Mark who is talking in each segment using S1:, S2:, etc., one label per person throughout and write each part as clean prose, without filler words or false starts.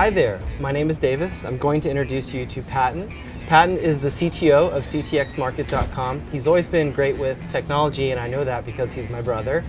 S1: Hi there, my name is Davis. I'm going to introduce you to Patton. Patton is the CTO of CTXmarket.com. He's always been great with technology, and I know that because he's my brother.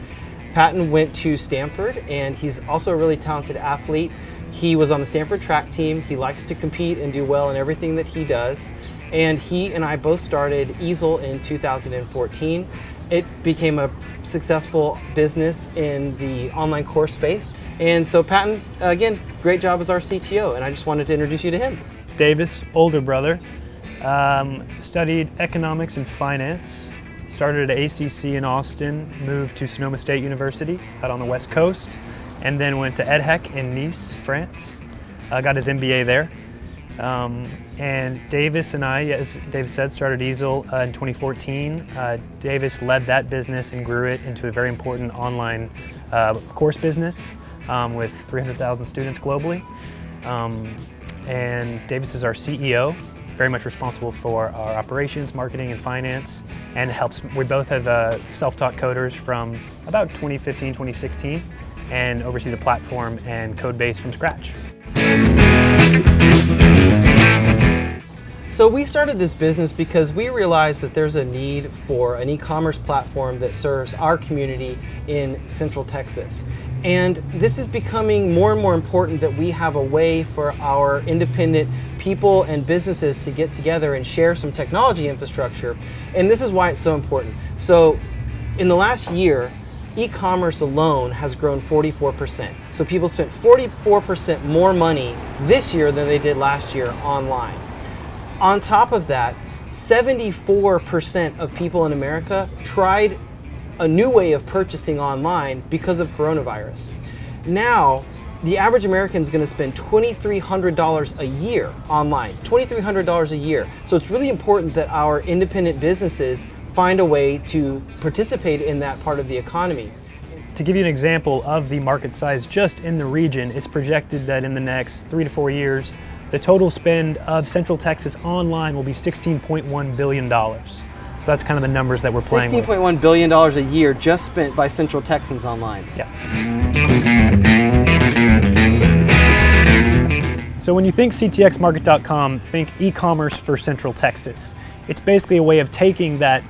S1: Patton went to Stanford, and he's also a really talented athlete. He was on the Stanford track team. He likes to compete and do well in everything that he does. And he and I both started Easel in 2014. It became a successful business in the online course space. And so Patton, again, great job as our CTO, and I just wanted to introduce you to him.
S2: Davis, older brother, studied economics and finance, started at ACC in Austin, moved to Sonoma State University out on the West Coast, and then went to EdHec in Nice, France. Got his MBA there. And Davis and I, as Davis said, started Easel in 2014. Davis led that business and grew it into a very important online course business with 300,000 students globally. And Davis is our CEO, very much responsible for our operations, marketing, and finance, and helps. We both have self-taught coders from about 2015, 2016, and oversee the platform and code base from scratch.
S1: So we started this business because we realized that there's a need for an e-commerce platform that serves our community in Central Texas. And this is becoming more and more important, that we have a way for our independent people and businesses to get together and share some technology infrastructure. And this is why it's so important. So in the last year, e-commerce alone has grown 44%. So people spent 44% more money this year than they did last year online. On top of that, 74% of people in America tried a new way of purchasing online because of coronavirus. Now, the average American is going to spend $2,300 a year online, $2,300 a year. So it's really important that our independent businesses find a way to participate in that part of the economy.
S2: To give you an example of the market size just in the region, it's projected that in the next 3 to 4 years, the total spend of Central Texas online will be $16.1 billion. So that's kind of the numbers that we're playing with.
S1: $16.1 billion a year just spent by Central Texans online.
S2: Yeah. So when you think CTXmarket.com, think e-commerce for Central Texas. It's basically a way of taking that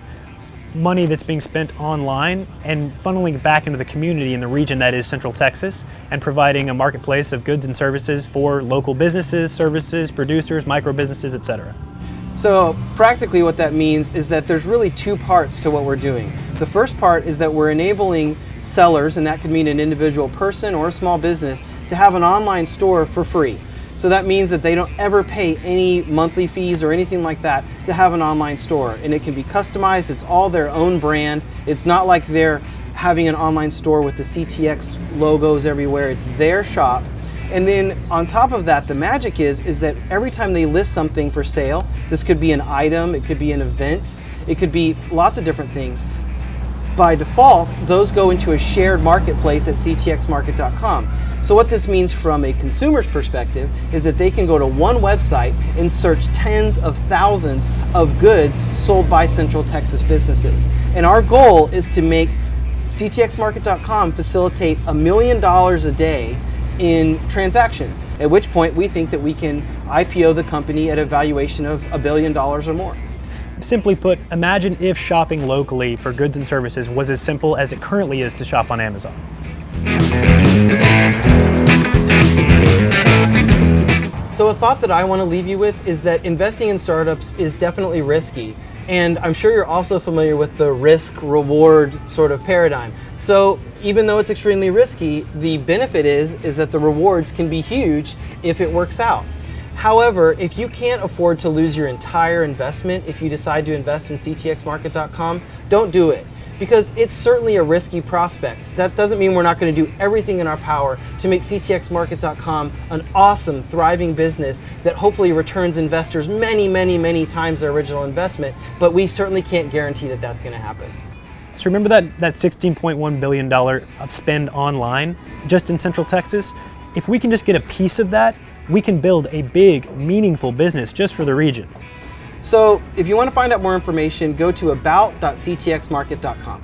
S2: money that's being spent online and funneling it back into the community in the region that is Central Texas, and providing a marketplace of goods and services for local businesses, services, producers, micro businesses, etc.
S1: So practically what that means is that there's really two parts to what we're doing. The first part is that we're enabling sellers, and that could mean an individual person or a small business, to have an online store for free. So that means that they don't ever pay any monthly fees or anything like that to have an online store. And it can be customized, it's all their own brand. It's not like they're having an online store with the CTX logos everywhere, it's their shop. And then on top of that, the magic is that every time they list something for sale, this could be an item, it could be an event, it could be lots of different things. By default, those go into a shared marketplace at CTXmarket.com. So what this means from a consumer's perspective is that they can go to one website and search tens of thousands of goods sold by Central Texas businesses. And our goal is to make CTXmarket.com facilitate $1 million a day in transactions, at which point we think that we can IPO the company at a valuation of $1 billion or more.
S2: Simply put, imagine if shopping locally for goods and services was as simple as it currently is to shop on Amazon.
S1: So a thought that I want to leave you with is that investing in startups is definitely risky. And I'm sure you're also familiar with the risk-reward sort of paradigm. So even though it's extremely risky, the benefit is that the rewards can be huge if it works out. However, if you can't afford to lose your entire investment if you decide to invest in CTXmarket.com, don't do it, because it's certainly a risky prospect. That doesn't mean we're not going to do everything in our power to make CTXmarket.com an awesome, thriving business that hopefully returns investors many, many, many times their original investment, but we certainly can't guarantee that that's going to happen.
S2: So remember that $16.1 billion of spend online just in Central Texas? If we can just get a piece of that, we can build a big, meaningful business just for the region.
S1: So if you want to find out more information, go to about.ctxmarket.com.